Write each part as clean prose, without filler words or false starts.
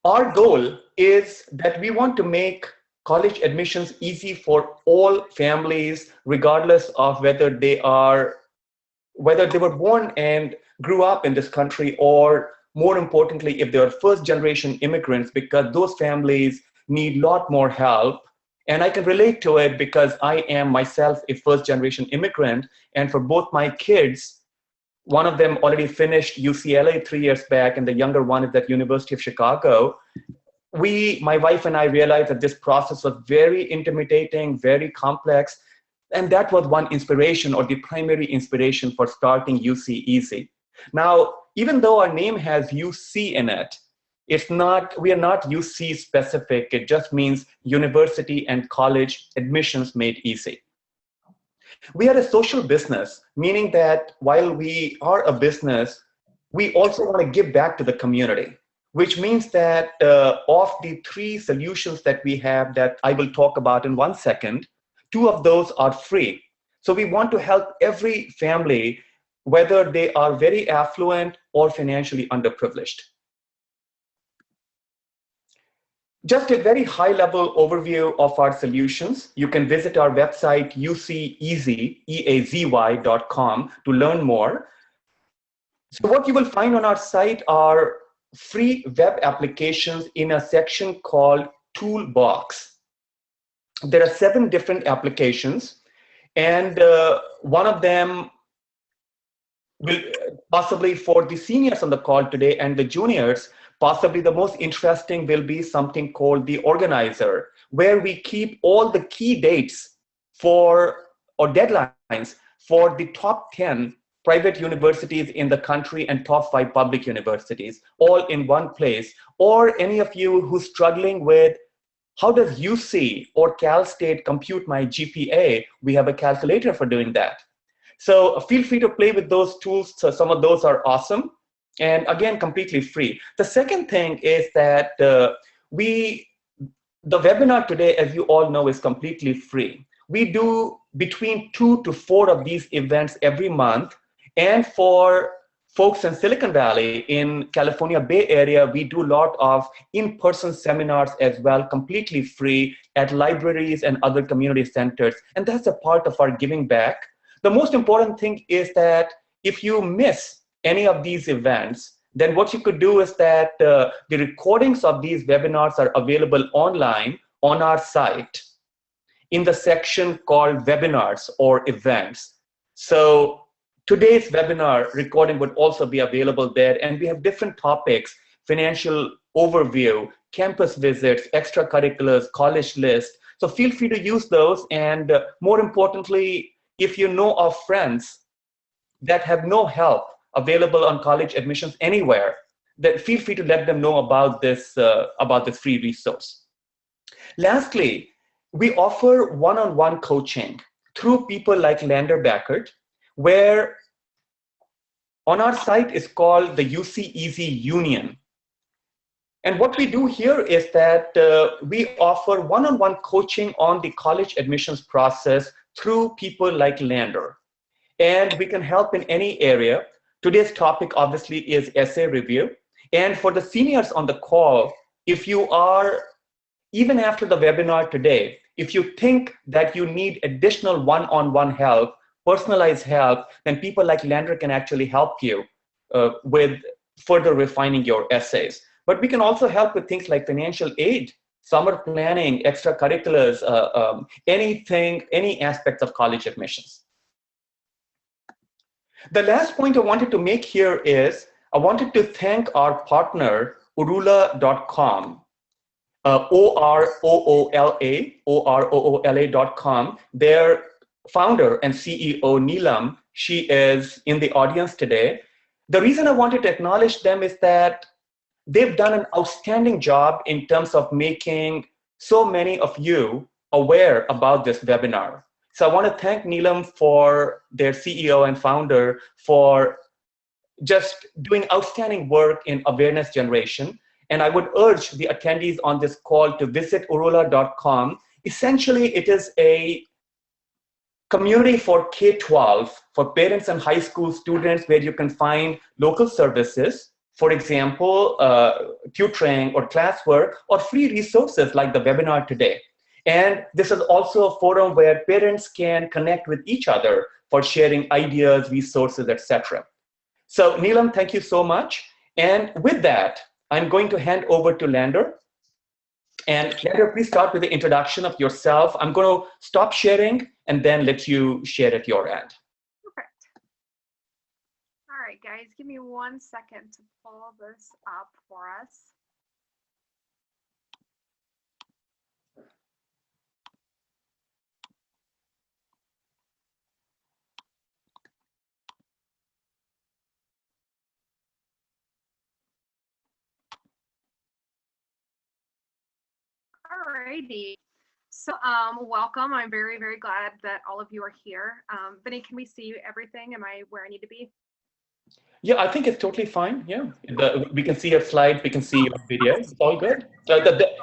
our goal is that we want to make college admissions easy for all families, regardless of whether they were born and grew up in this country, or more importantly, if they are first generation immigrants, because those families need a lot more help. And I can relate to it because I am myself a first generation immigrant. And for both my kids, one of them already finished UCLA 3 years back, and the younger one is at University of Chicago. My wife and I realized that this process was very intimidating, very complex. And that was one inspiration, or the primary inspiration, for starting UCEazy. Now, even though our name has UC in it, we are not UC specific. It just means university and college admissions made easy. We are a social business, meaning that while we are a business, we also want to give back to the community, which means that of the 3 solutions that we have that I will talk about in 1 second, 2 of those are free. So we want to help every family, whether they are very affluent or financially underprivileged. Just a very high-level overview of our solutions. You can visit our website, UCEazy.com, to learn more. So what you will find on our site are free web applications in a section called Toolbox. There are 7 different applications, and one of them will possibly, for the seniors on the call today and the juniors, possibly the most interesting will be something called the Organizer, where we keep all the key dates or deadlines for the top 10 private universities in the country and top 5 public universities, all in one place. Or any of you who's struggling with, how does UC or Cal State compute my GPA? We have a calculator for doing that. So feel free to play with those tools. So some of those are awesome. And again, completely free. The second thing is that the webinar today, as you all know, is completely free. We do between 2 to 4 of these events every month. And for folks in Silicon Valley, in California Bay Area, we do a lot of in-person seminars as well, completely free, at libraries and other community centers. And that's a part of our giving back. The most important thing is that if you miss any of these events, then what you could do is that the recordings of these webinars are available online on our site in the section called Webinars or Events. So today's webinar recording would also be available there, and we have different topics: financial overview, campus visits, extracurriculars, college list. So feel free to use those, and more importantly, if you know of friends that have no help available on college admissions anywhere, then feel free to let them know about this free resource. Lastly, we offer one-on-one coaching through people like Lander Backert, where on our site is called the UCEazy Union. And what we do here is that we offer one-on-one coaching on the college admissions process through people like Lander. And we can help in any area. Today's topic obviously is essay review. And for the seniors on the call, if you are, even after the webinar today, if you think that you need additional one-on-one help, personalized help, then people like Lander can actually help you with further refining your essays. But we can also help with things like financial aid, summer planning, extracurriculars, anything, any aspects of college admissions. The last point I wanted to make here is I wanted to thank our partner, Oroola.com, OROOLA.com. Their founder and CEO, Neelam, she is in the audience today. The reason I wanted to acknowledge them is that they've done an outstanding job in terms of making so many of you aware about this webinar. So I want to thank Neelam, for their CEO and founder, for just doing outstanding work in awareness generation. And I would urge the attendees on this call to visit Oroola.com. Essentially, it is a community for K-12, for parents and high school students, where you can find local services, for example, tutoring or classwork, or free resources like the webinar today. And this is also a forum where parents can connect with each other for sharing ideas, resources, etc. So Neelam, thank you so much. And with that, I'm going to hand over to Lander. And Lander, please start with the introduction of yourself. I'm going to stop sharing and then let you share at your end. Perfect. All right, guys, give me 1 second to pull this up for us. Alrighty. So welcome. I'm very, very glad that all of you are here. Vinny, can we see everything? Am I where I need to be? Yeah, I think it's totally fine. Yeah, we can see your slides, we can see your video. It's all good.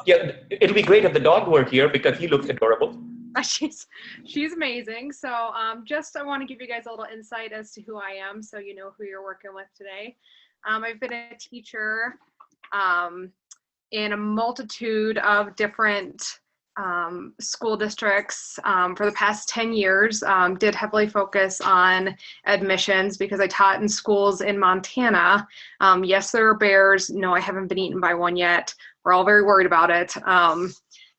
Yeah, it'll be great if the dog were here because he looks adorable. She's amazing. So I want to give you guys a little insight as to who I am, so you know who you're working with today. I've been a teacher in a multitude of different school districts for the past 10 years. Did heavily focus on admissions because I taught in schools in Montana. Yes, there are bears. No, I haven't been eaten by one yet. We're all very worried about it.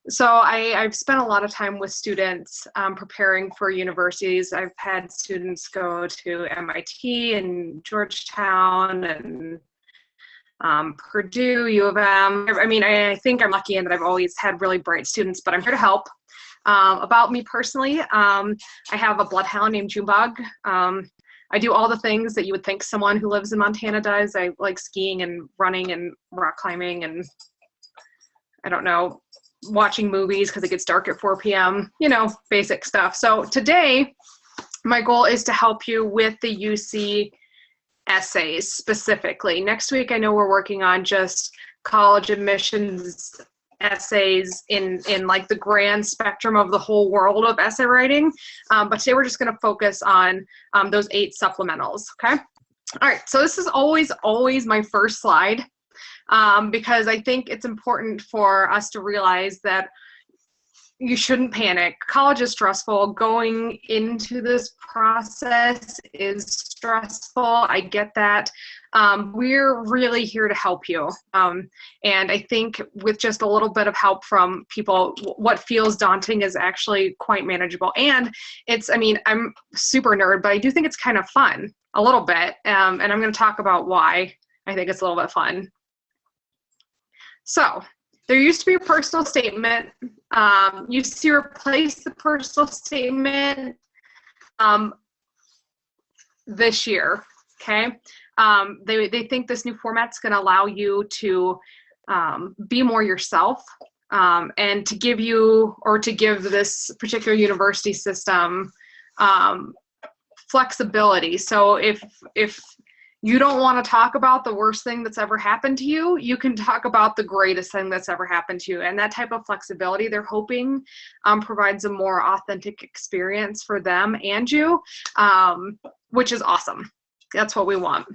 So I've spent a lot of time with students preparing for universities. I've had students go to MIT and Georgetown and Purdue, U of M. I mean, I think I'm lucky in that I've always had really bright students, but I'm here to help. About me personally, I have a bloodhound named Junebug. I do all the things that you would think someone who lives in Montana does. I like skiing and running and rock climbing and, I don't know, watching movies because it gets dark at 4 p.m., you know, basic stuff. So today, my goal is to help you with the UC essays specifically. Next week, I know we're working on just college admissions essays in like the grand spectrum of the whole world of essay writing. But today we're just going to focus on those 8 supplementals. Okay. All right. So this is always my first slide because I think it's important for us to realize that you shouldn't panic. College is stressful. Going into this process is stressful. I get that. We're really here to help you. And I think with just a little bit of help from people, what feels daunting is actually quite manageable. And it's, I mean, I'm super nerd, but I do think it's kind of fun, a little bit. And I'm going to talk about why I think it's a little bit fun. So, there used to be a personal statement. UC replaced the personal statement this year, okay? They think this new format's gonna allow you to be more yourself and to give you, or to give this particular university system flexibility. So if you don't want to talk about the worst thing that's ever happened to you, you can talk about the greatest thing that's ever happened to you. And that type of flexibility, they're hoping provides a more authentic experience for them and you, which is awesome. That's what we want.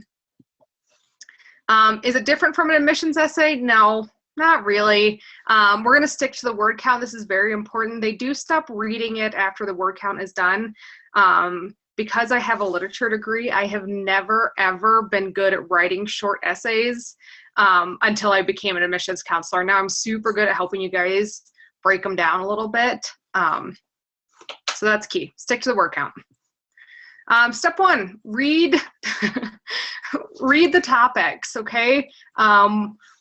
Is it different from an admissions essay? No, not really. We're going to stick to the word count. This is very important. They do stop reading it after the word count is done. Because I have a literature degree, I have never, ever been good at writing short essays until I became an admissions counselor. Now I'm super good at helping you guys break them down a little bit. So that's key. Stick to the word count. Step 1, read read the topics, okay?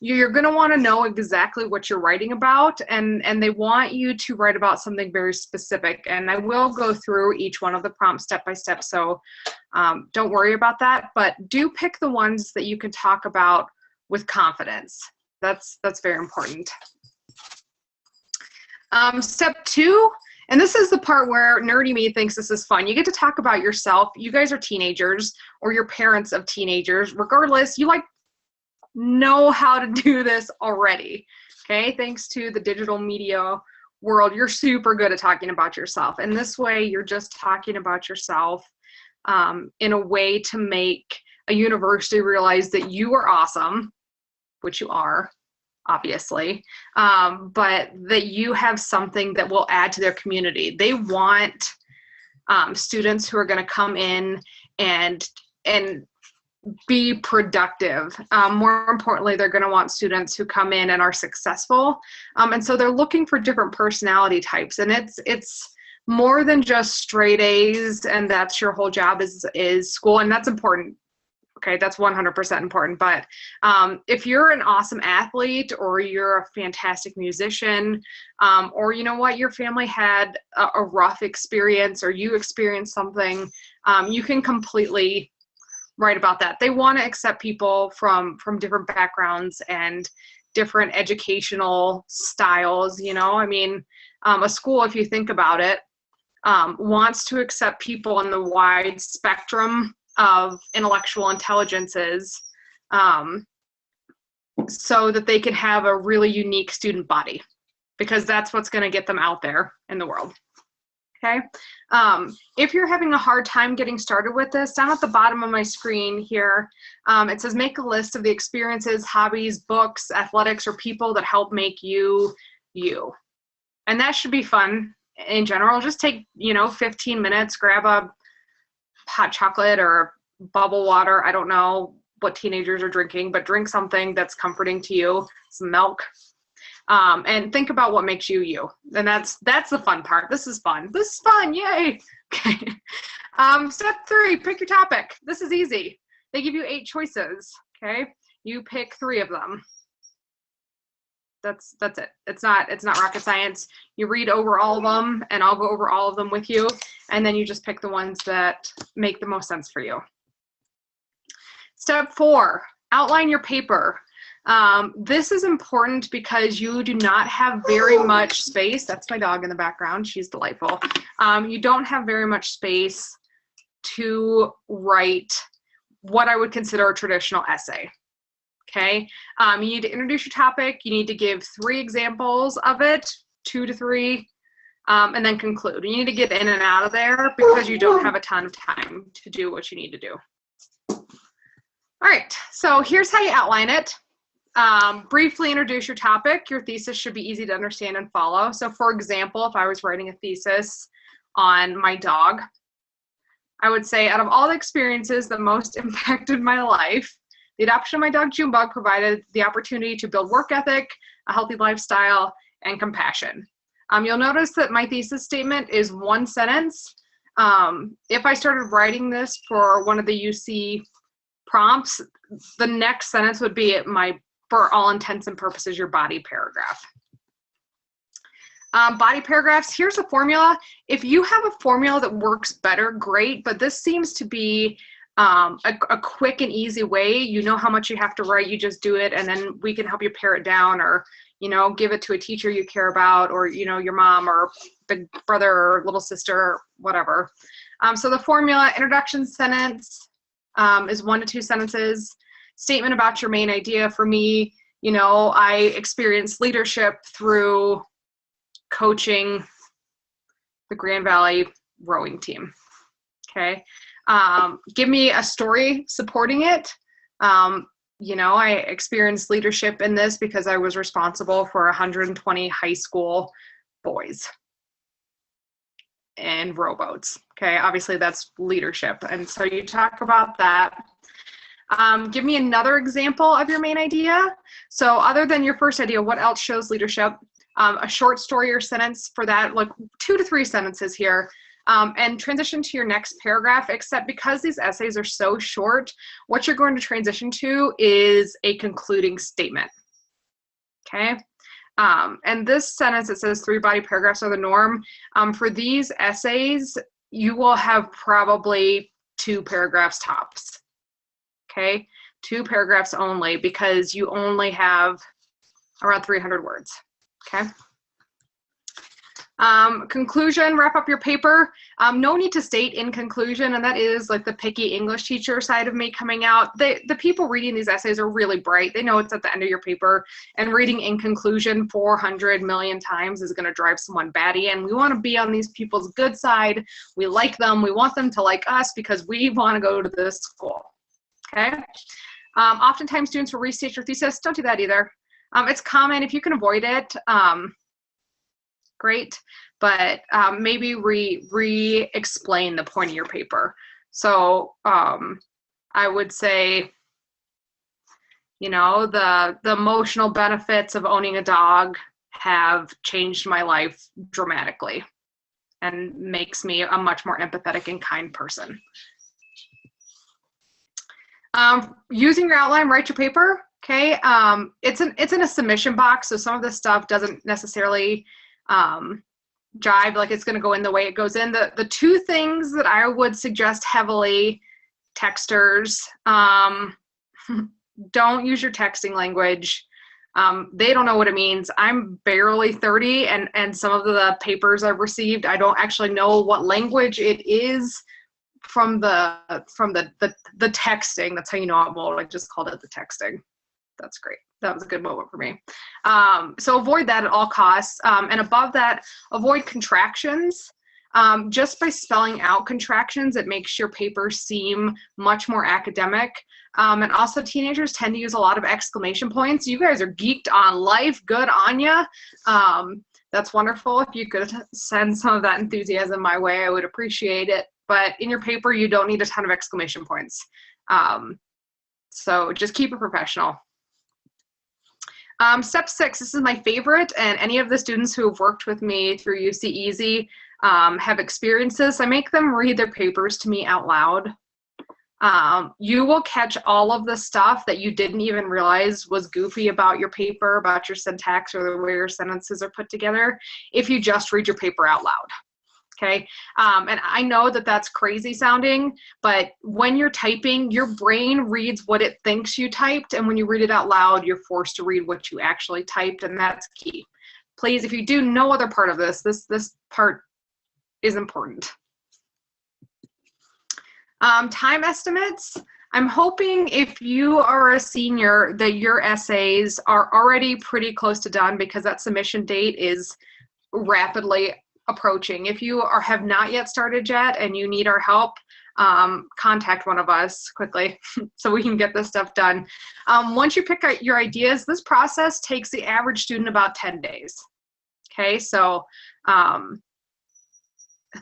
You're going to want to know exactly what you're writing about, and they want you to write about something very specific. And I will go through each one of the prompts step by step, so don't worry about that. But do pick the ones that you can talk about with confidence. That's very important. Step 2, and this is the part where nerdy me thinks this is fun. You get to talk about yourself. You guys are teenagers, or you're parents of teenagers. Regardless, you know how to do this already. Okay, thanks to the digital media world, you're super good at talking about yourself. And this way, you're just talking about yourself in a way to make a university realize that you are awesome, which you are, obviously, but that you have something that will add to their community. They want students who are going to come in and be productive. More importantly, they're going to want students who come in and are successful. And so they're looking for different personality types. And it's more than just straight A's and that's your whole job is school. And that's important. Okay, that's 100% important. But if you're an awesome athlete or you're a fantastic musician, or you know what, your family had a rough experience or you experienced something, you can completely write about that. They want to accept people from different backgrounds and different educational styles. You know, I mean, a school, if you think about it, wants to accept people in the wide spectrum of intellectual intelligences, so that they can have a really unique student body, because that's what's going to get them out there in the world. Okay. If you're having a hard time getting started with this, down at the bottom of my screen here, it says make a list of the experiences, hobbies, books, athletics, or people that help make you you. And that should be fun in general. Just take, 15 minutes, grab a hot chocolate or bubble water. I don't know what teenagers are drinking, but drink something that's comforting to you, some milk, and think about what makes you you. And that's the fun part. This is fun. Yay. Okay. Step 3, pick your topic. This is easy. They give you 8 choices. Okay. You pick 3 of them. That's it. It's not rocket science. You read over all of them, and I'll go over all of them with you, and then you just pick the ones that make the most sense for you. Step 4, outline your paper. This is important because you do not have very much space. That's my dog in the background. She's delightful. You don't have very much space to write what I would consider a traditional essay. Okay, you need to introduce your topic. You need to give 3 examples of it, 2 to 3, and then conclude. You need to get in and out of there because you don't have a ton of time to do what you need to do. All right, so here's how you outline it. Briefly introduce your topic. Your thesis should be easy to understand and follow. So for example, if I was writing a thesis on my dog, I would say, out of all the experiences that most impacted my life, the adoption of my dog Junebug provided the opportunity to build work ethic, a healthy lifestyle, and compassion. You'll notice that my thesis statement is 1 sentence. If I started writing this for one of the UC prompts, the next sentence would be for all intents and purposes, your body paragraph. Body paragraphs, here's a formula. If you have a formula that works better, great, but this seems to be a quick and easy way. You know how much you have to write, you just do it, and then we can help you pare it down, or give it to a teacher you care about, or your mom or big brother or little sister or whatever. So the formula: introduction sentence is 1 to 2 sentences. Statement about your main idea. For me, I experienced leadership through coaching the Grand Valley rowing team. Okay. Give me a story supporting it. I experienced leadership in this because I was responsible for 120 high school boys in rowboats. Okay, obviously that's leadership. And so you talk about that. Give me another example of your main idea. So other than your first idea, what else shows leadership? A short story or sentence for that, like 2 to 3 sentences here. And transition to your next paragraph, except because these essays are so short, what you're going to transition to is a concluding statement. Okay. And this sentence, it says 3 body paragraphs are the norm. For these essays, you will have probably 2 paragraphs tops. Okay. 2 paragraphs only, because you only have around 300 words. Okay. Conclusion, wrap up your paper. No need to state in conclusion, and that is like the picky English teacher side of me coming out. The people reading these essays are really bright. They know it's at the end of your paper, and reading in conclusion 400 million times is going to drive someone batty, and we want to be on these people's good side. We like them. We want them to like us because we want to go to this school. okay? Oftentimes students will restate your thesis. Don't do that either. It's common. If you can avoid it, great, but maybe re-explain the point of your paper. So I would say, you know, the emotional benefits of owning a dog have changed my life dramatically and makes me a much more empathetic and kind person. Using your outline, write your paper, okay? It's in a submission box, so some of this stuff doesn't necessarily jive, like it's gonna go in the way it goes in. The two things that I would suggest heavily, texters, don't use your texting language. They don't know what it means. I'm barely 30, and some of the papers I've received, I don't actually know what language it is from the texting. That's how you know I'm old. I just called it the texting. That's great. That was a good moment for me. So avoid that at all costs. And above that, avoid contractions. Just by spelling out contractions, it makes your paper seem much more academic. And also teenagers tend to use a lot of exclamation points. You guys are geeked on life. Good on ya. That's wonderful. If you could send some of that enthusiasm my way, I would appreciate it. But in your paper, you don't need a ton of exclamation points. So just keep it professional. Step 6, this is my favorite, and any of the students who have worked with me through UCEazy have experienced this. I make them read their papers to me out loud. You will catch all of the stuff that you didn't even realize was goofy about your paper, about your syntax, or the way your sentences are put together, if you just read your paper out loud. Okay, and I know that that's crazy sounding, but when you're typing, your brain reads what it thinks you typed, and when you read it out loud, you're forced to read what you actually typed, and that's key. Please, if you do no other part of this part is important. Time estimates. I'm hoping if you are a senior that your essays are already pretty close to done, because that submission date is rapidly approaching. If you have not yet started yet and you need our help, contact one of us quickly so we can get this stuff done. Once you pick out your ideas, this process takes the average student about 10 days. Okay, so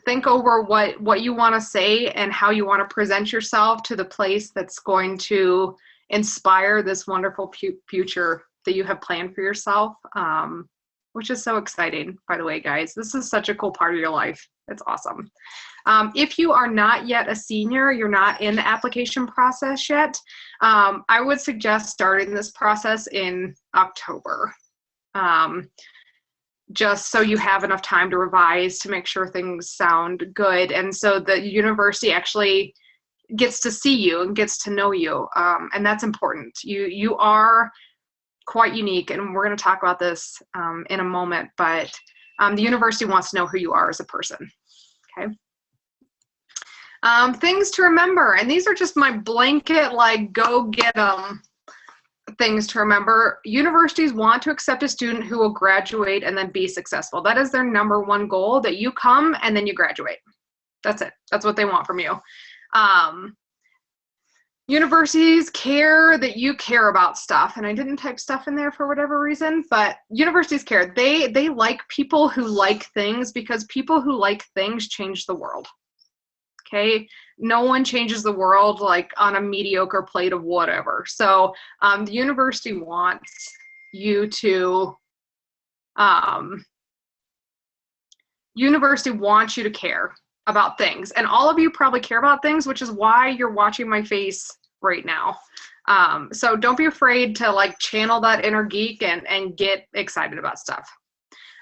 think over what you want to say and how you want to present yourself to the place that's going to inspire this wonderful future that you have planned for yourself. Which is so exciting, by the way, guys. This is such a cool part of your life. It's awesome. If you are not yet a senior, you're not in the application process yet, I would suggest starting this process in October, just so you have enough time to revise, to make sure things sound good, and so the university actually gets to see you and gets to know you, and that's important. You are quite unique, and we're going to talk about this in a moment, but the university wants to know who you are as a person. Okay. Things to remember, and these are just my blanket, like, go get them things to remember. Universities want to accept a student who will graduate and then be successful. That is their #1 goal, that you come and then you graduate. That's it. That's what they want from you. Universities care that you care about stuff, and I didn't type stuff in there for whatever reason, but universities care. They like people who like things, because people who like things change the world. Okay, no one changes the world like on a mediocre plate of whatever. So the university wants you to care about things, and all of you probably care about things, which is why you're watching my face right now. So don't be afraid to, like, channel that inner geek and get excited about stuff.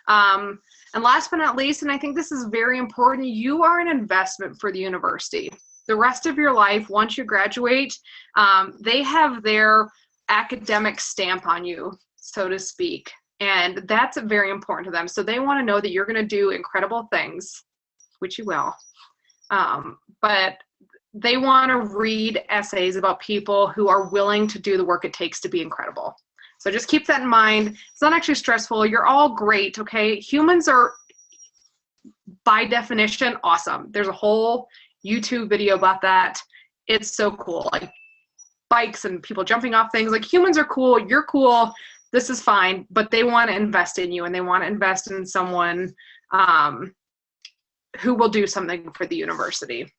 And last but not least, and I think this is very important, you are an investment for the university. The rest of your life, once you graduate, they have their academic stamp on you, so to speak, and that's very important to them. So they want to know that you're going to do incredible things, which you will, but they want to read essays about people who are willing to do the work it takes to be incredible. So just keep that in mind. It's not actually stressful. You're all great, okay? Humans are, by definition, awesome. There's a whole YouTube video about that. It's so cool. Like, bikes and people jumping off things. Like, humans are cool, you're cool, this is fine, but they want to invest in you, and they want to invest in someone who will do something for the university.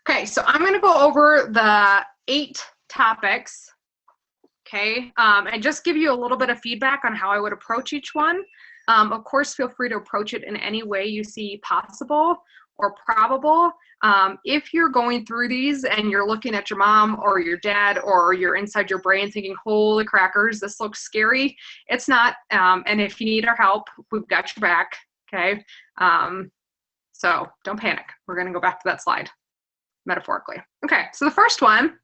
Okay, so I'm going to go over the 8 topics, okay, and just give you a little bit of feedback on how I would approach each one. Of course, feel free to approach it in any way you see possible or probable. If you're going through these and you're looking at your mom or your dad, or you're inside your brain thinking, holy crackers, this looks scary, it's not. And if you need our help, we've got your back, okay? So don't panic. We're going to go back to that slide, metaphorically. Okay, so the first one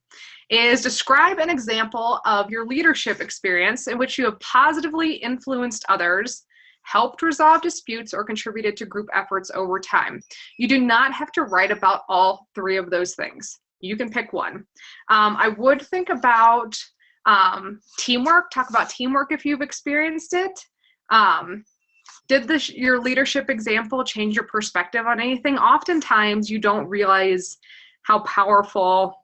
is describe an example of your leadership experience in which you have positively influenced others, helped resolve disputes, or contributed to group efforts over time. You do not have to write about all 3 of those things. You can pick one. I would think about teamwork, talk about teamwork if you've experienced it. Did your leadership example change your perspective on anything? Oftentimes you don't realize how powerful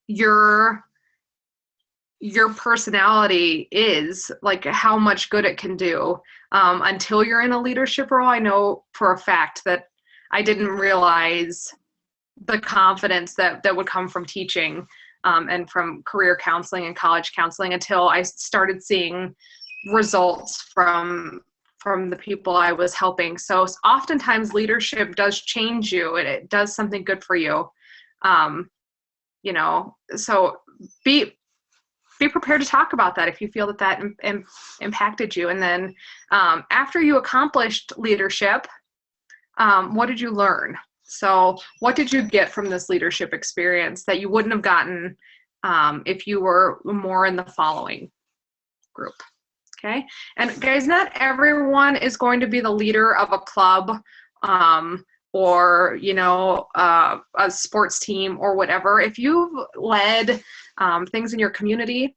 your personality is, like how much good it can do, until you're in a leadership role. I know for a fact that I didn't realize the confidence that would come from teaching and from career counseling and college counseling until I started seeing results from the people I was helping. So oftentimes leadership does change you, and it does something good for you. You know, so be prepared to talk about that if you feel that impacted you. And then after you accomplished leadership, what did you learn? So what did you get from this leadership experience that you wouldn't have gotten if you were more in the following group? Okay. And guys, not everyone is going to be the leader of a club or, you know, a sports team or whatever. If you've led things in your community,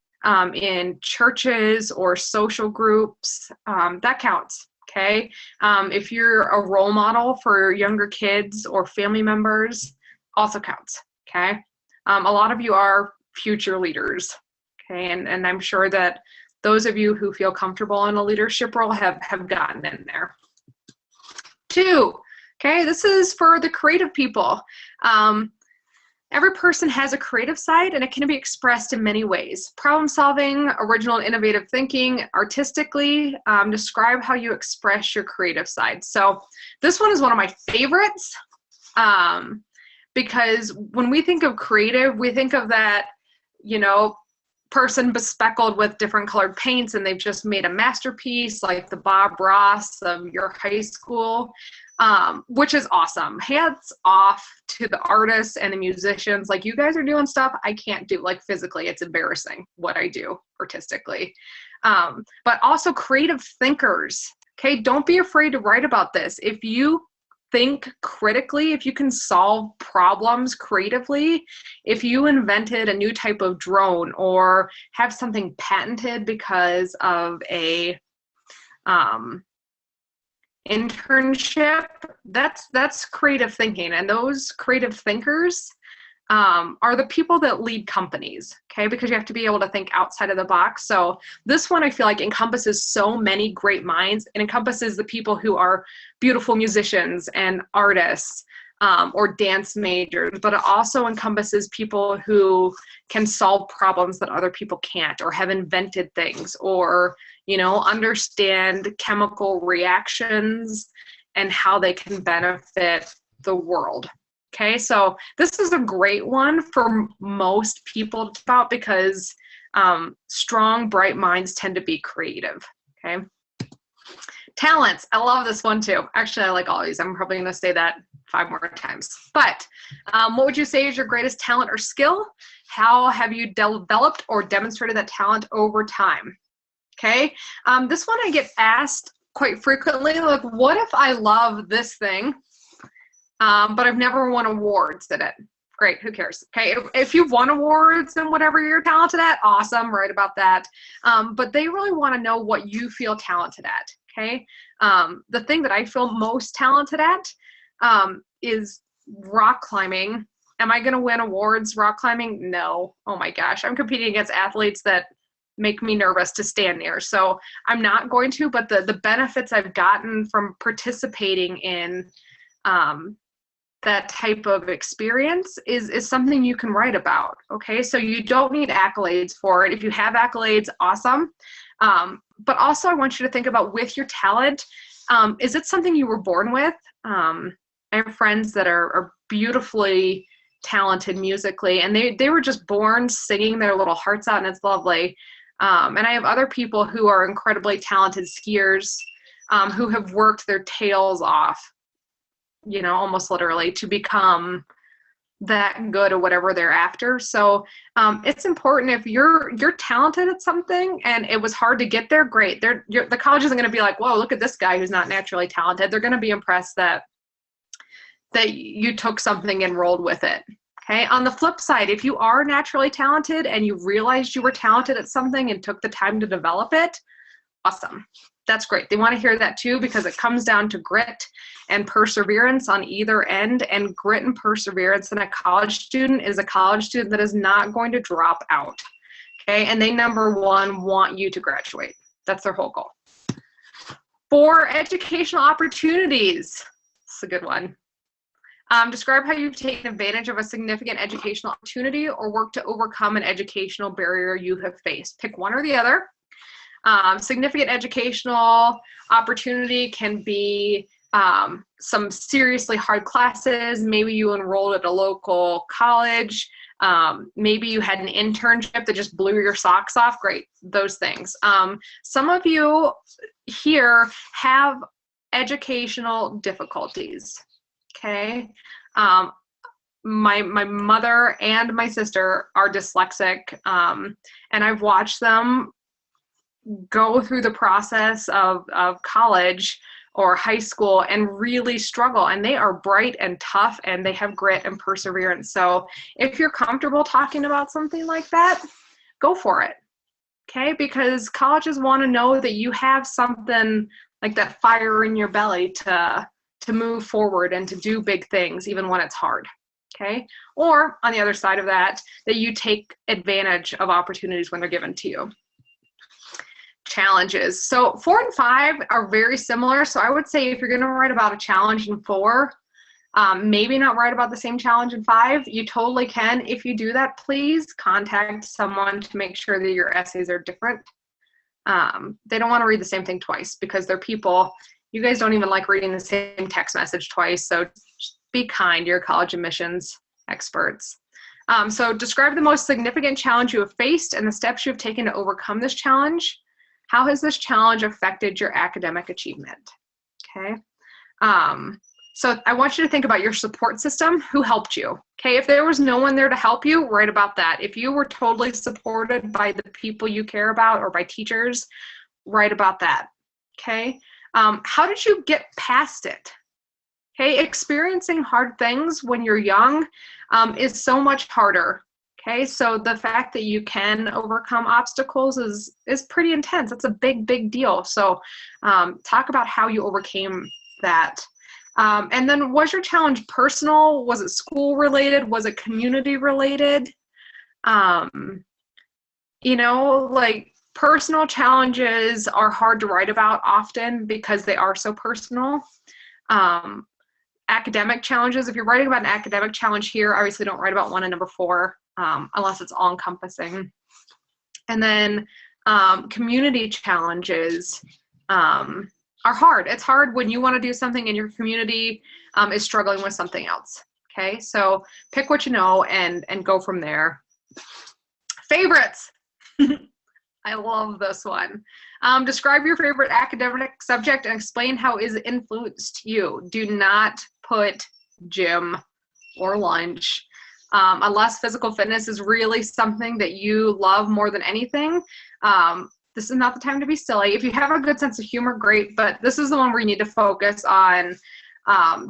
in churches or social groups, that counts. Okay. If you're a role model for younger kids or family members, also counts. Okay. A lot of you are future leaders. Okay. And I'm sure that those of you who feel comfortable in a leadership role have gotten in there. 2, okay, this is for the creative people. Every person has a creative side, and it can be expressed in many ways. Problem solving, original and innovative thinking, artistically. Describe how you express your creative side. So this one is one of my favorites because when we think of creative, we think of that, you know, person bespeckled with different colored paints and they've just made a masterpiece like the Bob Ross of your high school, which is awesome. Hats off to the artists and the musicians. Like, you guys are doing stuff I can't do, like physically. It's embarrassing what I do artistically. But also creative thinkers. Okay, don't be afraid to write about this. If you think critically, if you can solve problems creatively, if you invented a new type of drone or have something patented because of a internship, that's creative thinking. And those creative thinkers are the people that lead companies, okay? Because you have to be able to think outside of the box. So this one I feel like encompasses so many great minds. It encompasses the people who are beautiful musicians and artists or dance majors, but it also encompasses people who can solve problems that other people can't, or have invented things, or, you know, understand chemical reactions and how they can benefit the world. Okay, so this is a great one for most people to talk about because strong, bright minds tend to be creative. Okay, talents. I love this one too. Actually, I like all these. I'm probably going to say that 5 more times. But what would you say is your greatest talent or skill? How have you developed or demonstrated that talent over time? Okay, this one I get asked quite frequently. Like, what if I love this thing? But I've never won awards at it. Great, who cares? Okay, if you've won awards and whatever you're talented at, awesome, write about that. But they really want to know what you feel talented at, okay? The thing that I feel most talented at is rock climbing Am I going to win awards rock climbing? No. Oh my gosh. I'm competing against athletes that make me nervous to stand near. So I'm not going to, but the benefits I've gotten from participating in that type of experience is something you can write about. Okay. So you don't need accolades for it. If you have accolades, awesome. But also I want you to think about with your talent, is it something you were born with? I have friends that are beautifully talented musically, and they were just born singing their little hearts out, and it's lovely. And I have other people who are incredibly talented skiers, who have worked their tails off, you know, almost literally to become that good at whatever they're after. So it's important if you're talented at something and it was hard to get there, great. The college isn't going to be like, whoa, look at this guy who's not naturally talented. They're going to be impressed that you took something and rolled with it. Okay. On the flip side, if you are naturally talented and you realized you were talented at something and took the time to develop it, awesome. That's great. They want to hear that too, because it comes down to grit and perseverance on either end. And grit and perseverance in a college student is a college student that is not going to drop out. Okay. And they, number one, want you to graduate. That's their whole goal. For educational opportunities, it's a good one. Describe how you've taken advantage of a significant educational opportunity or worked to overcome an educational barrier you have faced. Pick one or the other. Significant educational opportunity can be some seriously hard classes. Maybe you enrolled at a local college. Maybe you had an internship that just blew your socks off. Great, those things. Some of you here have educational difficulties. Okay. My mother and my sister are dyslexic, and I've watched them go through the process of college or high school and really struggle, and they are bright and tough and they have grit and perseverance. So if you're comfortable talking about something like that, go for it. Okay. Because colleges want to know that you have something like that fire in your belly to move forward and to do big things, even when it's hard. Okay. Or on the other side of that you take advantage of opportunities when they're given to you. Challenges. So 4 and 5 are very similar. So I would say if you're going to write about a challenge in 4, maybe not write about the same challenge in 5. You totally can. If you do that, please contact someone to make sure that your essays are different. They don't want to read the same thing twice because they're people. You guys don't even like reading the same text message twice. So just be kind. You're college admissions experts. So describe the most significant challenge you have faced and the steps you have taken to overcome this challenge. How has this challenge affected your academic achievement? Okay. So I want you to think about your support system. Who helped you? Okay. If there was no one there to help you, write about that. If you were totally supported by the people you care about or by teachers, write about that. Okay. How did you get past it? Okay. Experiencing hard things when you're young is so much harder. Okay, so the fact that you can overcome obstacles is pretty intense. It's a big deal. So talk about how you overcame that. And then was your challenge personal? Was it school related? Was it community related? You know, like personal challenges are hard to write about often because they are so personal. Academic challenges, if you're writing about an academic challenge here, obviously don't write about one in number 4. Unless it's all encompassing. And then community challenges are hard. It's hard when you want to do something and your community is struggling with something else. Okay, so pick what you know and go from there. Favorites. I love this one. Describe your favorite academic subject and explain how it's influenced you. Do not put gym or lunch. Unless physical fitness is really something that you love more than anything, this is not the time to be silly. If you have a good sense of humor, great, but this is the one where you need to focus on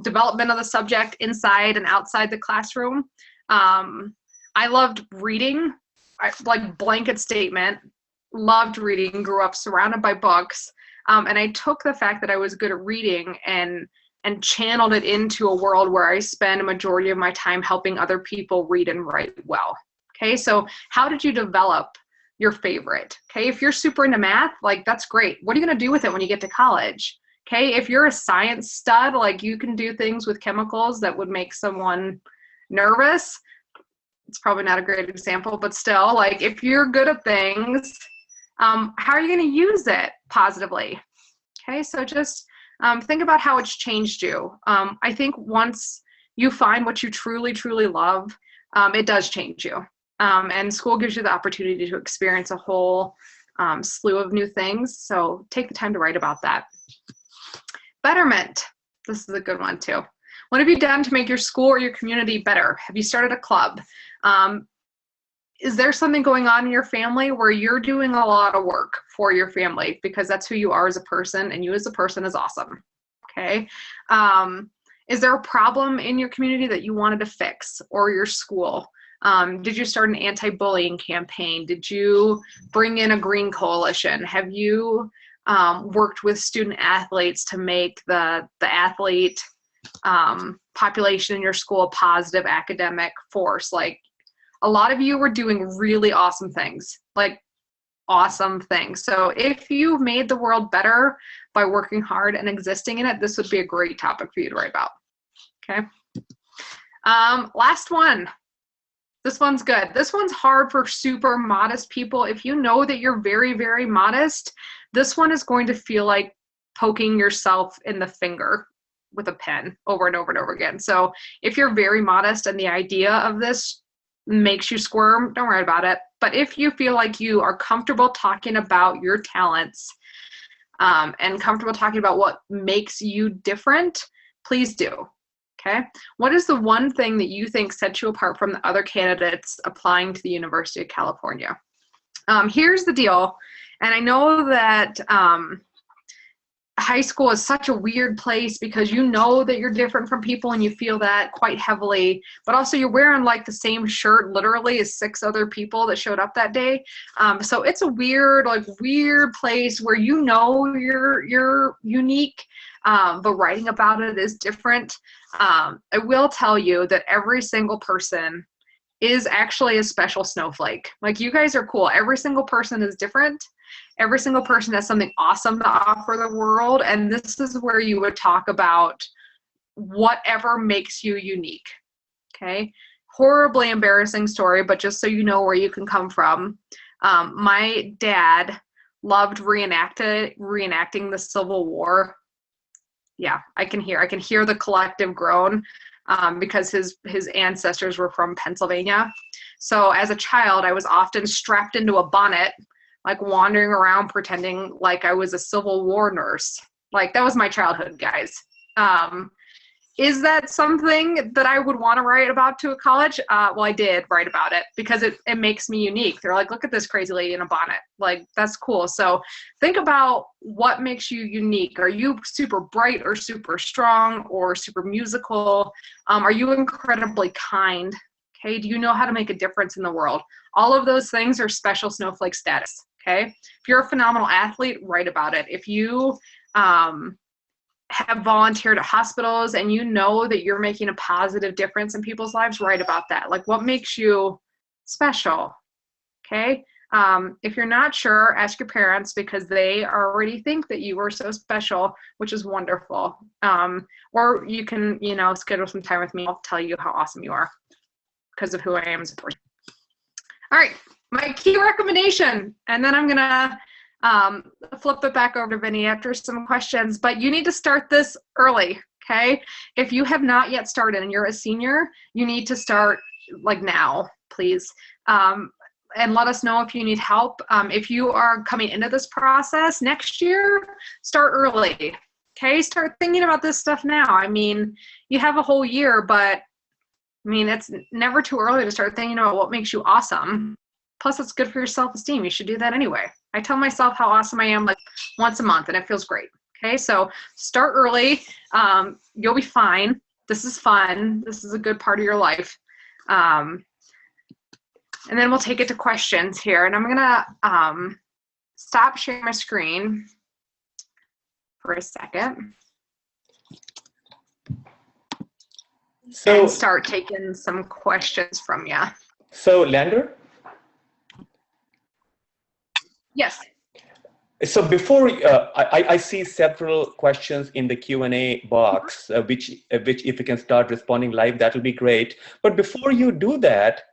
development of the subject inside and outside the classroom. I loved reading, like blanket statement, loved reading, grew up surrounded by books, and I took the fact that I was good at reading and and channeled it into a world where I spend a majority of my time helping other people read and write well. Okay, so how did you develop your favorite? Okay, if you're super into math, like that's great. What are you gonna do with it when you get to college? Okay, if you're a science stud, like you can do things with chemicals that would make someone nervous. It's probably not a great example, but still, like if you're good at things, how are you going to use it positively? Okay, so just think about how it's changed you. I think once you find what you truly, truly love, it does change you. And school gives you the opportunity to experience a whole slew of new things. So take the time to write about that. Betterment. This is a good one too. What have you done to make your school or your community better? Have you started a club? Is there something going on in your family where you're doing a lot of work for your family because that's who you are as a person, and you as a person is awesome? Okay. Is there a problem in your community that you wanted to fix, or your school? Did you start an anti-bullying campaign? Did you bring in a green coalition? Have you worked with student athletes to make the athlete population in your school a positive academic force? Like, a lot of you were doing really awesome things, like awesome things. So if you've made the world better by working hard and existing in it, this would be a great topic for you to write about. Okay. Last one. This one's good. This one's hard for super modest people. If you know that you're very, very modest, this one is going to feel like poking yourself in the finger with a pen over and over and over again. So if you're very modest and the idea of this makes you squirm, don't worry about it. But if you feel like you are comfortable talking about your talents and comfortable talking about what makes you different, please do. Okay. What is the one thing that you think sets you apart from the other candidates applying to the University of California? Here's the deal. And I know that high school is such a weird place because you know that you're different from people and you feel that quite heavily, but also you're wearing like the same shirt literally as 6 other people that showed up that day. So it's a weird place where you know you're unique, but writing about it is different. I will tell you that every single person is actually a special snowflake. Like, you guys are cool. Every single person is different. Every single person has something awesome to offer the world. And this is where you would talk about whatever makes you unique. Okay. Horribly embarrassing story, but just so you know where you can come from. My dad loved reenacting the Civil War. Yeah, I can hear the collective groan because his ancestors were from Pennsylvania. So as a child, I was often strapped into a bonnet, like wandering around pretending like I was a Civil War nurse. Like, that was my childhood, guys. Is that something that I would want to write about to a college? Well, I did write about it because it makes me unique. They're like, look at this crazy lady in a bonnet. Like, that's cool. So think about what makes you unique. Are you super bright or super strong or super musical? Are you incredibly kind? Okay. Do you know how to make a difference in the world? All of those things are special snowflake status. Okay. If you're a phenomenal athlete, write about it. If you, have volunteered at hospitals and you know that you're making a positive difference in people's lives, write about that. Like, what makes you special? Okay. If you're not sure, ask your parents because they already think that you are so special, which is wonderful. Or you can, schedule some time with me. I'll tell you how awesome you are because of who I am as a person. All right. My key recommendation, and then I'm going to flip it back over to Vinny after some questions, but you need to start this early. Okay. If you have not yet started and you're a senior, you need to start like now, please. And let us know if you need help. If you are coming into this process next year, start early. Okay. Start thinking about this stuff now. I mean, you have a whole year, but I mean, it's never too early to start thinking about what makes you awesome. Plus, it's good for your self-esteem. You should do that anyway. I tell myself how awesome I am like once a month, and it feels great. Okay, so start early. You'll be fine. This is fun. This is a good part of your life. And then we'll take it to questions here. And I'm going to stop sharing my screen for a second. and So, start taking some questions from you. so Lander, Yes. so before I see several questions in the Q&A box, which if you can start responding live, that will be great. But before you do that,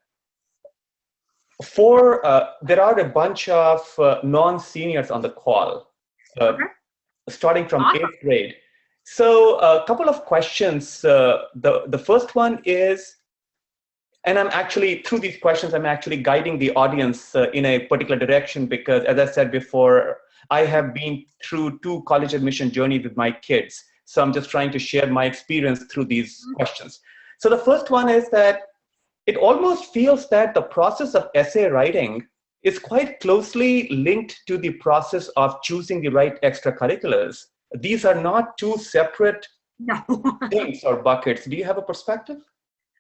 there are a bunch of non-seniors on the call, Okay. starting from Awesome. 8th grade. So a couple of questions. The first one is, and I'm actually, through these questions, I'm actually guiding the audience in a particular direction because, as I said before, I have been through 2 college admission journeys with my kids. So I'm just trying to share my experience through these questions. So the first one is that it almost feels that the process of essay writing is quite closely linked to the process of choosing the right extracurriculars. These are not 2 separate No. things or buckets. Do you have a perspective?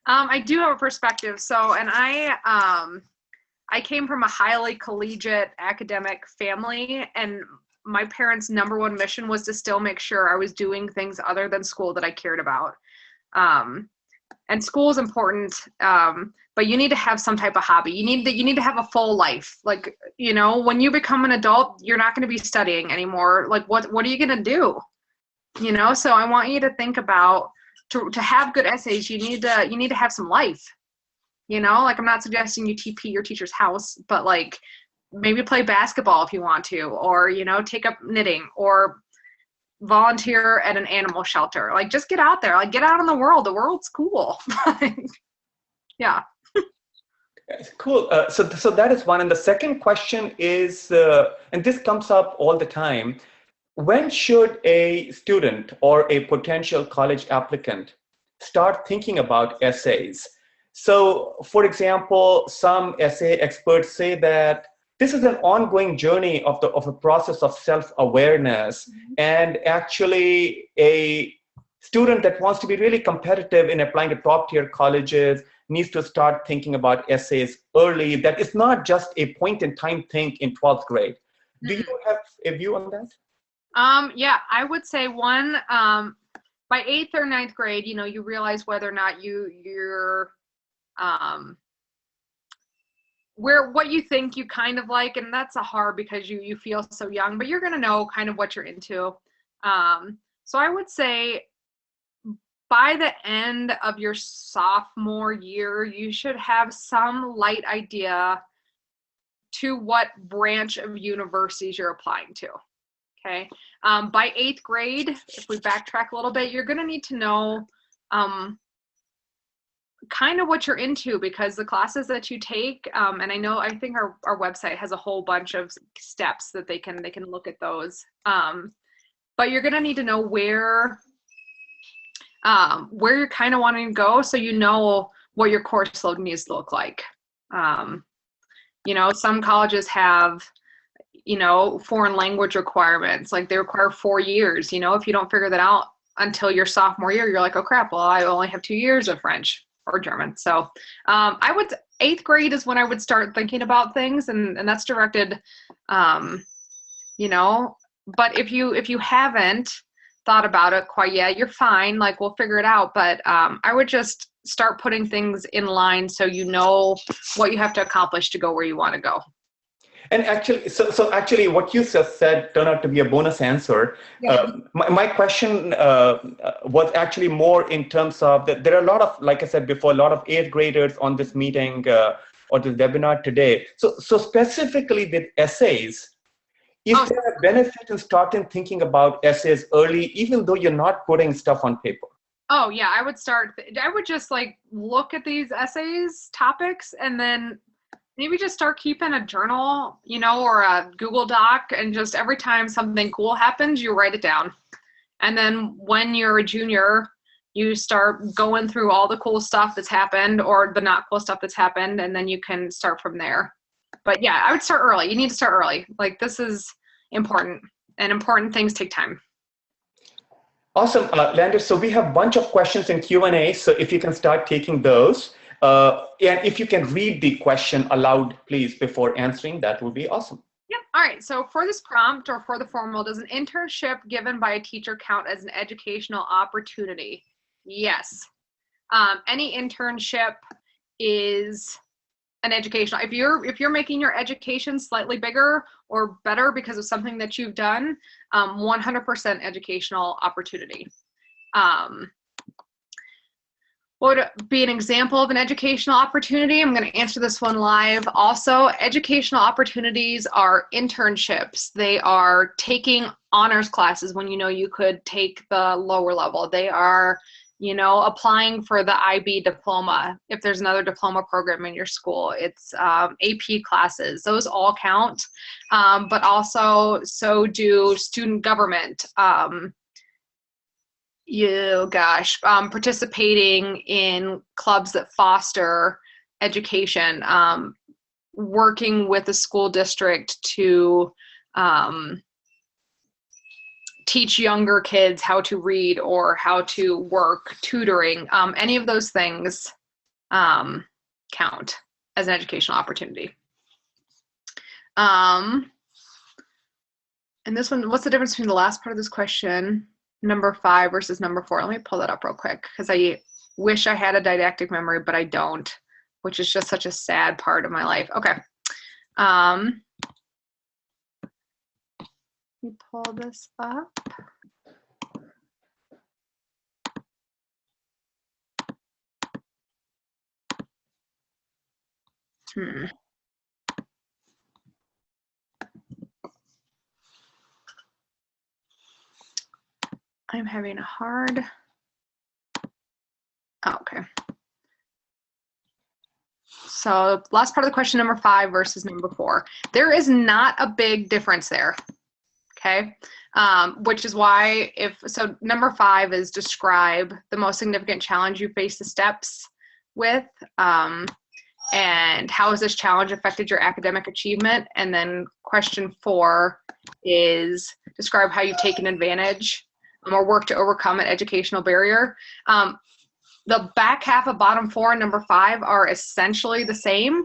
I do have a perspective. So, and I came from a highly collegiate academic family, and my parents' number one mission was to still make sure I was doing things other than school that I cared about. And school is important, but you need to have some type of hobby. You need to have a full life. Like, you know, when you become an adult, you're not going to be studying anymore. Like, what are you going to do? You know, so I want you to think about, to have good essays, you need to have some life. You know, like, I'm not suggesting you TP your teacher's house, but like maybe play basketball if you want to, or, you know, take up knitting, or volunteer at an animal shelter. Like, just get out there, like, get out in the world. The world's cool. Yeah. Cool. So that is one. And the second question is, and this comes up all the time, when should a student or a potential college applicant start thinking about essays? So, for example, some essay experts say that this is an ongoing journey of a process of self-awareness, and actually a student that wants to be really competitive in applying to top-tier colleges needs to start thinking about essays early. That is not just a point-in-time thing in 12th grade. Do you have a view on that? Yeah, I would say by 8th or 9th grade, you know, you realize whether or not you're what you think you kind of like, and that's hard because you feel so young, but you're going to know kind of what you're into. So I would say by the end of your sophomore year, you should have some light idea to what branch of universities you're applying to. Okay. By 8th grade, if we backtrack a little bit, you're going to need to know kind of what you're into, because the classes that you take, and I think our website has a whole bunch of steps that they can look at those. But you're going to need to know where you're kind of wanting to go, so you know what your course load needs to look like. You know, some colleges have, you know, foreign language requirements, like they require 4 years. You know, if you don't figure that out until your sophomore year, you're like, oh crap, well, I only have 2 years of French or German. So 8th grade is when I would start thinking about things, and that's directed, you know, but if you haven't thought about it quite yet, you're fine, like, we'll figure it out. But I would just start putting things in line so you know what you have to accomplish to go where you want to go. And actually, so actually what you just said turned out to be a bonus answer. Yeah. My question was actually more in terms of that there are a lot of, like I said before, a lot of 8th graders on this meeting or this webinar today. So specifically with essays, is there a benefit in starting thinking about essays early, even though you're not putting stuff on paper? Oh yeah, I would just like look at these essays topics, and then maybe just start keeping a journal, you know, or a Google Doc, and just every time something cool happens, you write it down. And then when you're a junior, you start going through all the cool stuff that's happened, or the not cool stuff that's happened, and then you can start from there. But yeah, I would start early. You need to start early. Like, this is important, and important things take time. Awesome, Lander. So we have a bunch of questions in Q&A. So if you can start taking those, and if you can read the question aloud, please, before answering, that would be awesome. Yep. All right. So for this prompt, or for the formal, does an internship given by a teacher count as an educational opportunity? Yes. Any internship is an educational. If you're making your education slightly bigger or better because of something that you've done, 100% educational opportunity. What would be an example of an educational opportunity? I'm going to answer this one live. Also, educational opportunities are internships. They are taking honors classes when you know you could take the lower level. They are, you know, applying for the IB diploma if there's another diploma program in your school. It's AP classes. Those all count, but also so do student government. Participating in clubs that foster education, working with the school district to teach younger kids how to read or how to work, tutoring, any of those things count as an educational opportunity. And this one, what's the difference between the last part of this question? Number 5 versus number 4. Let me pull that up real quick because I wish I had a didactic memory, but I don't, which is just such a sad part of my life. Okay. Let me pull this up. I'm having a hard, okay. So last part of the question, number 5 versus number 4. There is not a big difference there, okay? Which is why so number 5 is describe the most significant challenge you face the steps with, and how has this challenge affected your academic achievement? And then question 4 is describe how you've taken advantage or work to overcome an educational barrier. The back half of bottom 4 and number 5 are essentially the same,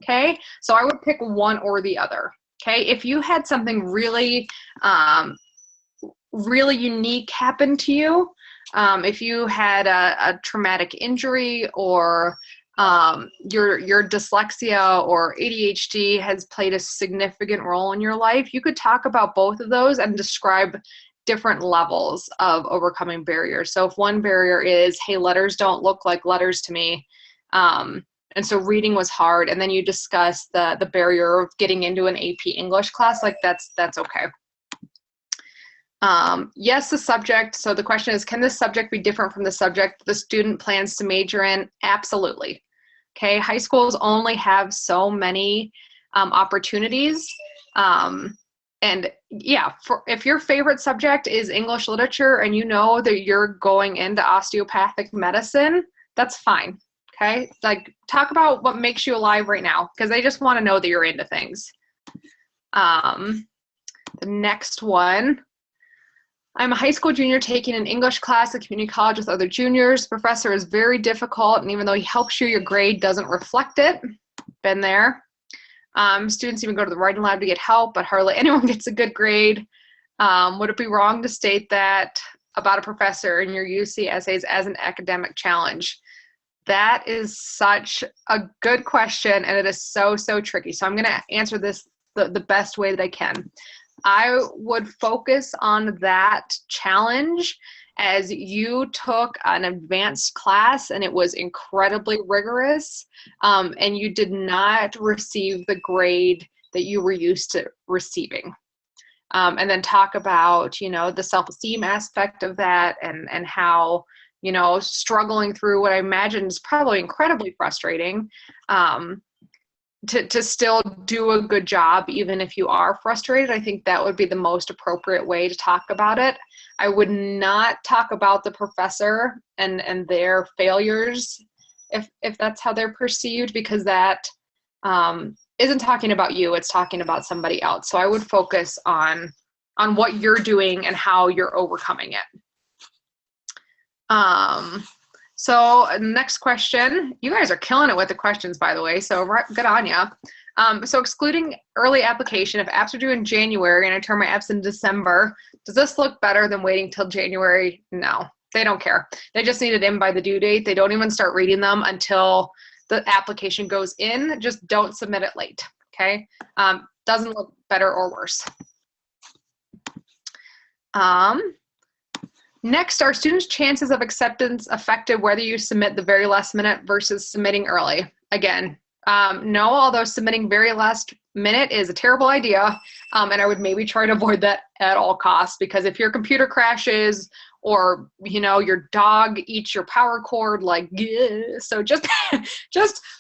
okay? So I would pick one or the other, okay? If you had something really, really unique happen to you, if you had a traumatic injury or your dyslexia or ADHD has played a significant role in your life, you could talk about both of those and describe different levels of overcoming barriers. So if one barrier is, hey, letters don't look like letters to me, and so reading was hard, and then you discuss the barrier of getting into an AP English class, like that's okay. Yes, the subject. So the question is, can this subject be different from the subject the student plans to major in? Absolutely. Okay, high schools only have so many opportunities. And yeah, if your favorite subject is English literature and you know that you're going into osteopathic medicine, that's fine, okay? Like, talk about what makes you alive right now, because they just want to know that you're into things. The next one, I'm a high school junior taking an English class at community college with other juniors. The professor is very difficult, and even though he helps you, your grade doesn't reflect it. Been there. Students even go to the writing lab to get help, but hardly anyone gets a good grade. Would it be wrong to state that about a professor in your UC essays as an academic challenge? That is such a good question, and it is so, so tricky. So I'm going to answer this the best way that I can. I would focus on that challenge as you took an advanced class and it was incredibly rigorous, and you did not receive the grade that you were used to receiving. And then talk about, you know, the self-esteem aspect of that, and how, you know, struggling through what I imagine is probably incredibly frustrating, to still do a good job even if you are frustrated. I think that would be the most appropriate way to talk about it. I would not talk about the professor and their failures if that's how they're perceived, because that isn't talking about you, it's talking about somebody else. So I would focus on what you're doing and how you're overcoming it. So next question, you guys are killing it with the questions, by the way, so good on ya. So excluding early application, if apps are due in January and I turn my apps in December, does this look better than waiting till January? No. They don't care. They just need it in by the due date. They don't even start reading them until the application goes in. Just don't submit it late, okay? Doesn't look better or worse. Next, are students' chances of acceptance affected whether you submit the very last minute versus submitting early? Again, no, although submitting very last minute is a terrible idea, and I would maybe try to avoid that at all costs, because if your computer crashes or, you know, your dog eats your power cord, like, so just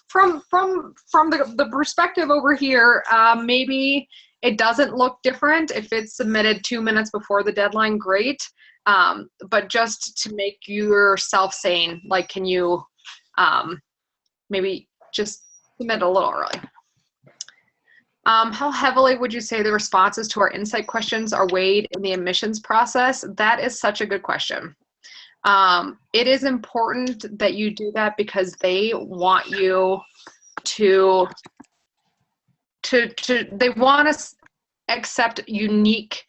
from the perspective over here, maybe it doesn't look different if it's submitted 2 minutes before the deadline, great. But just to make yourself sane, like, can you maybe just submit a little early? How heavily would you say the responses to our insight questions are weighed in the admissions process? That is such a good question. It is important that you do that because they want you to they want to accept unique,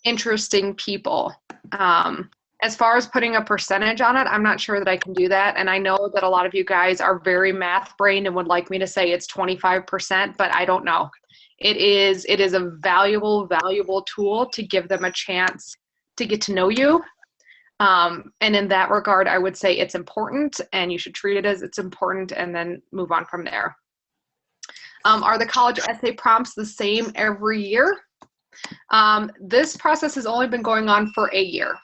interesting people. As far as putting a percentage on it, I'm not sure that I can do that. And I know that a lot of you guys are very math brained and would like me to say it's 25%, but I don't know. It is a valuable tool to give them a chance to get to know you. And in that regard, I would say it's important, and you should treat it as it's important and then move on from there. Are the college essay prompts the same every year? This process has only been going on for a year.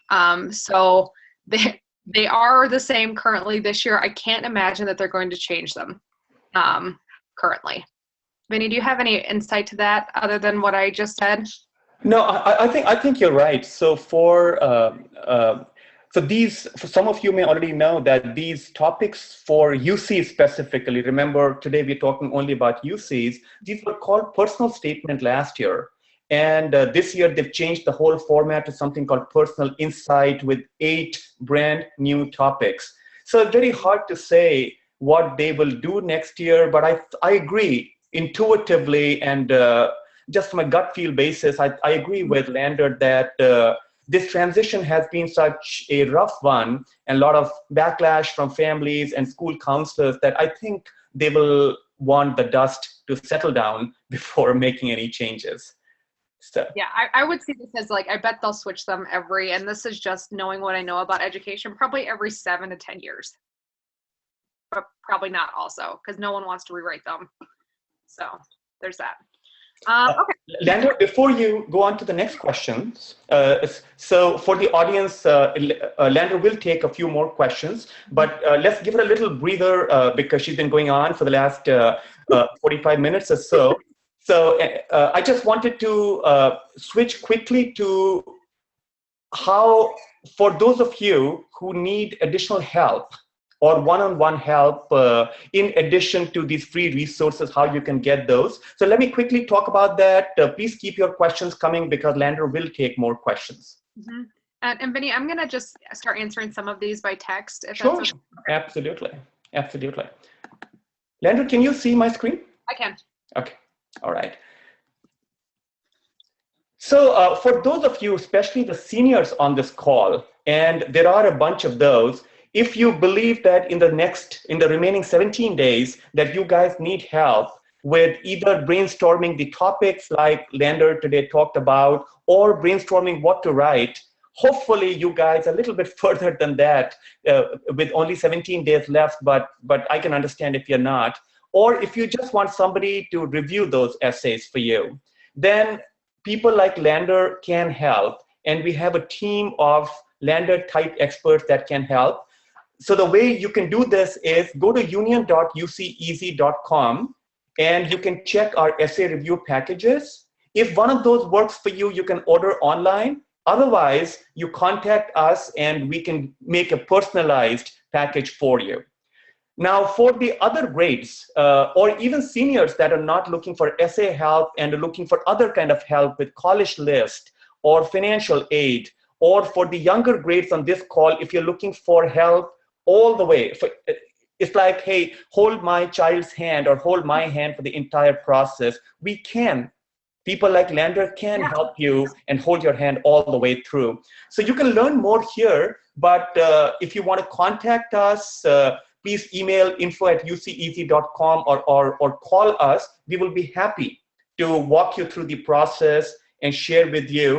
So they are the same currently this year. I can't imagine that they're going to change them currently. Vinny, do you have any insight to that other than what I just said? No, I think you're right. So for some of you may already know that these topics for UC specifically, remember today we're talking only about UCs, these were called personal statement last year. And this year they've changed the whole format to something called personal insight with 8 brand new topics. So it's very hard to say what they will do next year, but I agree intuitively and just from a gut feel basis, I agree with Lander that this transition has been such a rough one and a lot of backlash from families and school counselors that I think they will want the dust to settle down before making any changes. So. Yeah, I would see this as like, I bet they'll switch them and this is just knowing what I know about education, probably every 7 to 10 years. But probably not also, because no one wants to rewrite them. So there's that. Okay. Lander, before you go on to the next questions, so for the audience, Lander will take a few more questions, but let's give her a little breather because she's been going on for the last 45 minutes or so. So I just wanted to switch quickly to how, for those of you who need additional help or one-on-one help in addition to these free resources, how you can get those. So let me quickly talk about that. Please keep your questions coming because Lander will take more questions. Mm-hmm. And Vinny, I'm gonna just start answering some of these by text. If Sure, that's okay. Absolutely, absolutely. Lander, can you see my screen? I can. Okay, all right. So for those of you, especially the seniors on this call, and there are a bunch of those, if you believe that in the remaining 17 days that you guys need help with either brainstorming the topics like Lander today talked about, or brainstorming what to write, hopefully you guys are a little bit further than that with only 17 days left, but I can understand if you're not. Or if you just want somebody to review those essays for you, then people like Lander can help. And we have a team of Lander type experts that can help. So the way you can do this is go to union.uceeazy.com and you can check our essay review packages. If one of those works for you, you can order online. Otherwise, you contact us and we can make a personalized package for you. Now, for the other grades or even seniors that are not looking for essay help and are looking for other kind of help with college list or financial aid, or for the younger grades on this call, if you're looking for help all the way, it's like, hey, hold my child's hand or hold my hand for the entire process. We can People like Lander can help you and hold your hand all the way through. So you can learn more here, but if you want to contact us, please email info@uceeazy.com or call us. We will be happy to walk you through the process and share with you.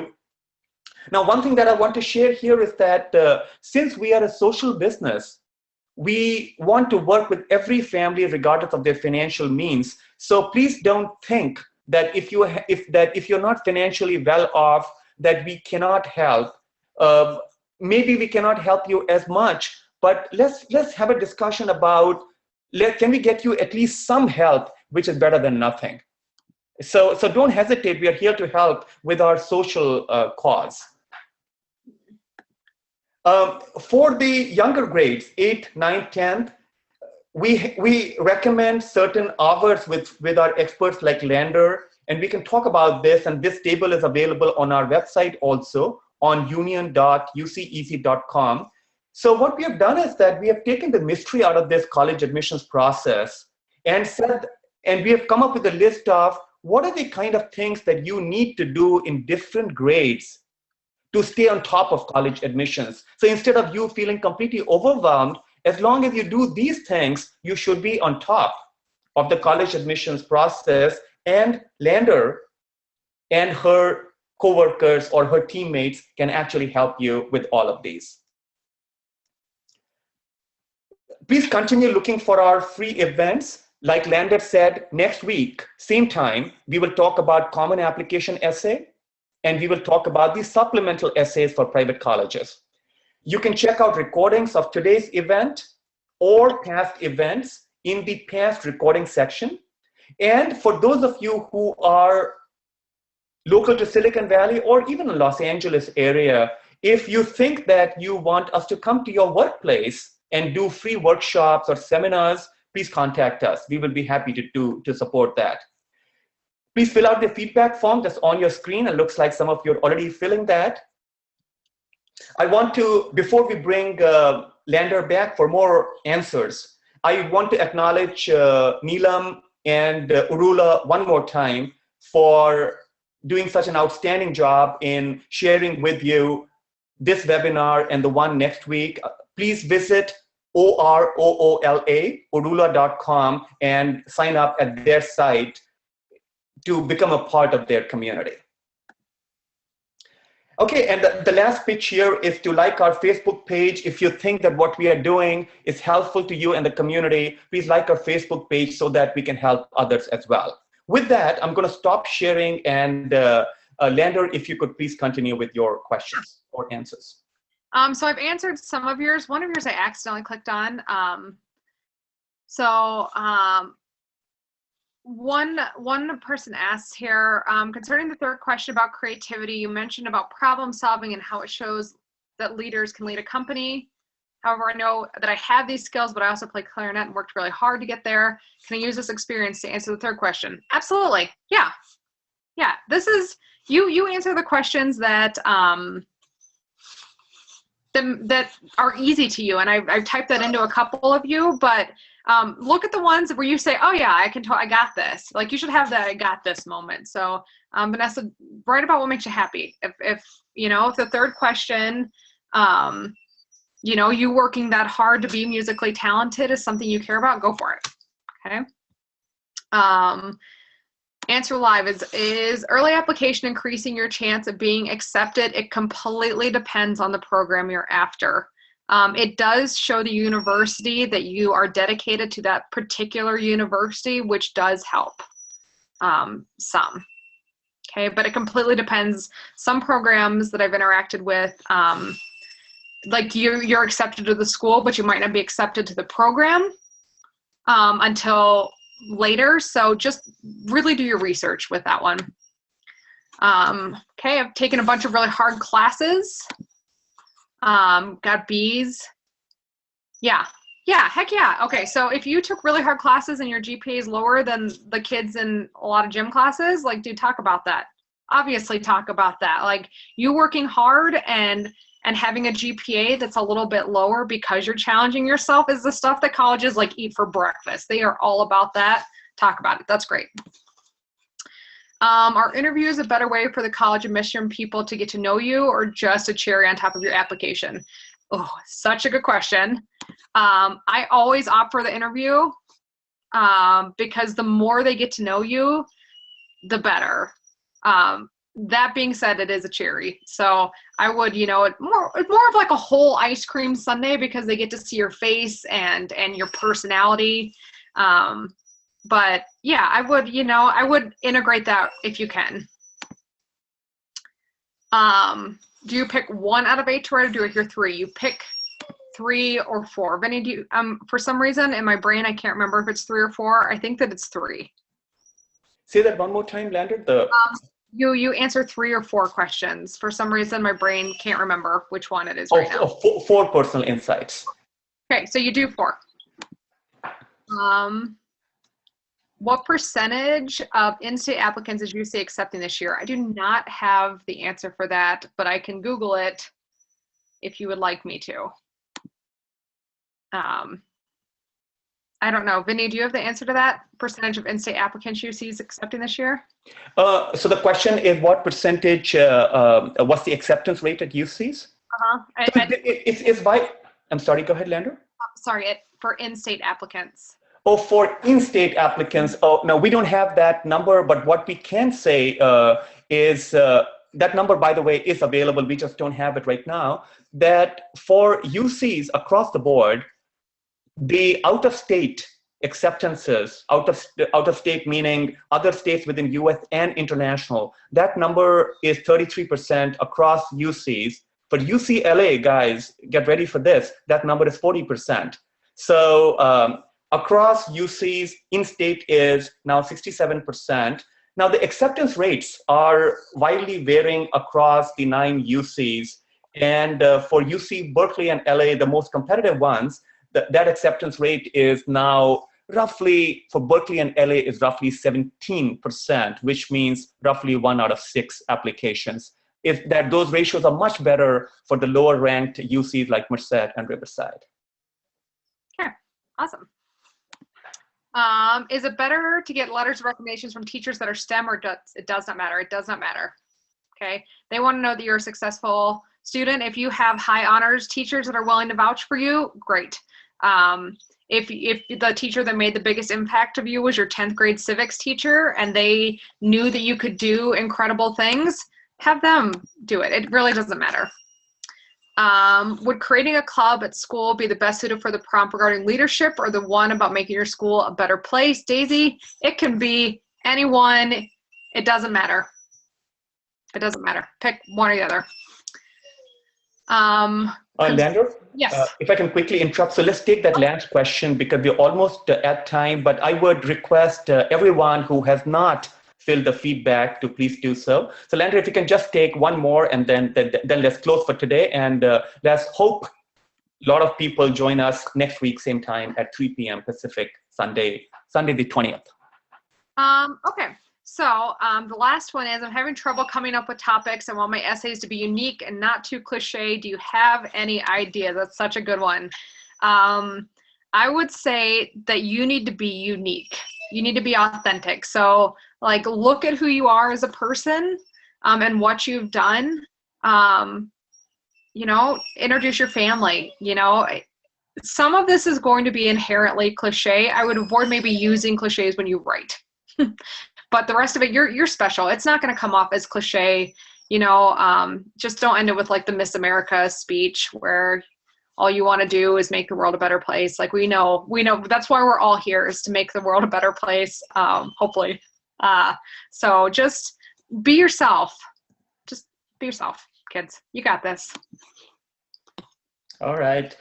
Now, one thing that I want to share here is that since we are a social business, we want to work with every family regardless of their financial means. So please don't think that if you're not financially well off, that we cannot help. Maybe we cannot help you as much, but let's have a discussion about can we get you at least some help, which is better than nothing. So don't hesitate. We are here to help with our social cause. For the younger grades, 8th, 9th, 10th, we recommend certain hours with our experts like Lander, and we can talk about this, and this table is available on our website also on union.uceeazy.com. So what we have done is that we have taken the mystery out of this college admissions process and we have come up with a list of what are the kind of things that you need to do in different grades to stay on top of college admissions. So instead of you feeling completely overwhelmed, as long as you do these things, you should be on top of the college admissions process, and Lander and her coworkers or her teammates can actually help you with all of these. Please continue looking for our free events. Like Lander said, next week, same time, we will talk about common application essay, and we will talk about the supplemental essays for private colleges. You can check out recordings of today's event or past events in the past recording section. And for those of you who are local to Silicon Valley or even the Los Angeles area, if you think that you want us to come to your workplace and do free workshops or seminars, please contact us. We will be happy to support that. Please fill out the feedback form that's on your screen. It looks like some of you are already filling that. I want to, before we bring Lander back for more answers, I want to acknowledge Neelam and Urula one more time for doing such an outstanding job in sharing with you this webinar and the one next week. Please visit oroola.com and sign up at their site to become a part of their community. Okay, and the last pitch here is to like our Facebook page. If you think that what we are doing is helpful to you and the community, please like our Facebook page so that we can help others as well. With that, I'm going to stop sharing, and Lander, if you could please continue with your questions or answers. So I've answered some of yours. One of yours I accidentally clicked on. One person asks here, concerning the third question about creativity, you mentioned about problem solving and how it shows that leaders can lead a company. However, I know that I have these skills, but I also play clarinet and worked really hard to get there. Can I use this experience to answer the third question? Absolutely. Yeah. Yeah. This is, you answer the questions that, that are easy to you. And I've typed that into a couple of you, but look at the ones where you say, oh yeah, I got this. Like, you should have that I got this moment. So Vanessa, write about what makes you happy. If the third question, you working that hard to be musically talented is something you care about, go for it. Okay. Answer live is early application increasing your chance of being accepted? It completely depends on the program you're after. It does show the university that you are dedicated to that particular university, which does help some. Okay, but it completely depends. Some programs that I've interacted with, like you're accepted to the school, but you might not be accepted to the program until later. So just really do your research with that one. Okay, I've taken a bunch of really hard classes. Got B's. Yeah, heck yeah. Okay, so if you took really hard classes and your GPA is lower than the kids in a lot of gym classes, like, dude, talk about that. Obviously talk about that. Like, you working hard and having a GPA that's a little bit lower because you're challenging yourself is the stuff that colleges like eat for breakfast. They are all about that. Talk about it. That's great. Are interviews a better way for the college admission people to get to know you, or just a cherry on top of your application? Oh, such a good question. I always opt for the interview because the more they get to know you, the better. That being said, it is a cherry. So I would, it's more of like a whole ice cream sundae because they get to see your face and your personality. But yeah, I would integrate that if you can. Do you pick 1 out of 8 to write, or do I hear 3? You pick 3 or 4. Vinny, do you, for some reason in my brain, I can't remember if it's 3 or 4. I think that it's 3. Say that one more time, Lander. You answer 3 or 4 questions. For some reason, my brain can't remember which one it is right now. 4 personal insights. Okay, so you do 4. What percentage of in-state applicants is UC accepting this year? I do not have the answer for that, but I can Google it if you would like me to. I don't know. Vinny, do you have the answer to that? Percentage of in-state applicants UC is accepting this year? So the question is, what percentage, what's the acceptance rate at UCs? It's by, I'm sorry, go ahead, Lander. Sorry, for in-state applicants. Oh, for in-state applicants, oh, no, we don't have that number, but what we can say is that number, by the way, is available. We just don't have it right now. That for UCs across the board, the out-of-state acceptances, out of state meaning other states within US and international, that number is 33% across UCs. For UCLA, guys, get ready for this, that number is 40%. So across UCs, in-state is now 67%. Now the acceptance rates are widely varying across the 9 UCs. And for UC Berkeley and LA, the most competitive ones, that acceptance rate is now roughly, for Berkeley and LA, is roughly 17%, which means roughly 1 out of 6 applications. Those ratios are much better for the lower ranked UCs like Merced and Riverside. Okay, awesome. Is it better to get letters of recommendations from teachers that are STEM, or it does not matter? It does not matter. Okay, they want to know that you're a successful student. If you have high honors teachers that are willing to vouch for you, great. If the teacher that made the biggest impact of you was your 10th grade civics teacher and they knew that you could do incredible things, have them do it. It really doesn't matter. Would creating a club at school be the best suited for the prompt regarding leadership, or the one about making your school a better place? Daisy, it can be anyone. It doesn't matter. It doesn't matter. Pick one or the other. Lander? Yes. If I can quickly interrupt. So let's take that last question because we're almost at time, but I would request everyone who has not filled the feedback to please do so. So Lander, if you can just take one more and then let's close for today, and let's hope a lot of people join us next week, same time at 3 p.m. Pacific, Sunday the 20th. Okay. So the last one is, I'm having trouble coming up with topics. I want my essays to be unique and not too cliche. Do you have any ideas? That's such a good one. I would say that you need to be unique. You need to be authentic. So like, look at who you are as a person and what you've done. Introduce your family. Some of this is going to be inherently cliche. I would avoid maybe using cliches when you write. But the rest of it, you're special. It's not going to come off as cliche. Just don't end it with like the Miss America speech where all you want to do is make the world a better place. Like we know that's why we're all here, is to make the world a better place. Hopefully. So just be yourself. Just be yourself, kids. You got this. All right.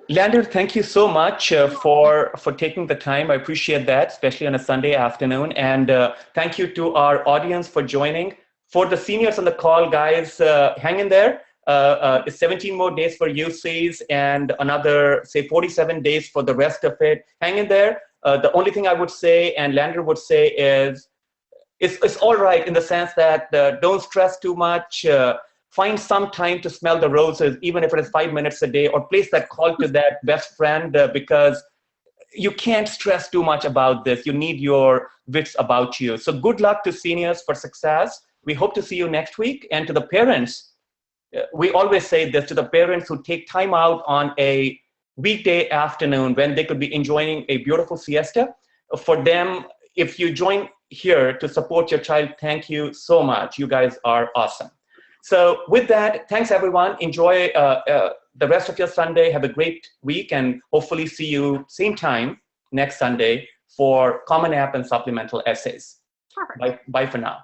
Lander, thank you so much for taking the time. I appreciate that, especially on a Sunday afternoon. And thank you to our audience for joining. For the seniors on the call, guys, hang in there. It's 17 more days for UCs and another, say, 47 days for the rest of it. Hang in there. The only thing I would say, and Lander would say, is it's all right in the sense that don't stress too much. Find some time to smell the roses, even if it is 5 minutes a day, or place that call to that best friend, because you can't stress too much about this. You need your wits about you. So good luck to seniors for success. We hope to see you next week. And to the parents, we always say this, to the parents who take time out on a weekday afternoon when they could be enjoying a beautiful siesta. For them, if you join here to support your child, thank you so much. You guys are awesome. So with that, thanks everyone. Enjoy the rest of your Sunday. Have a great week, and hopefully see you same time next Sunday for Common App and supplemental essays. Perfect. Bye for now.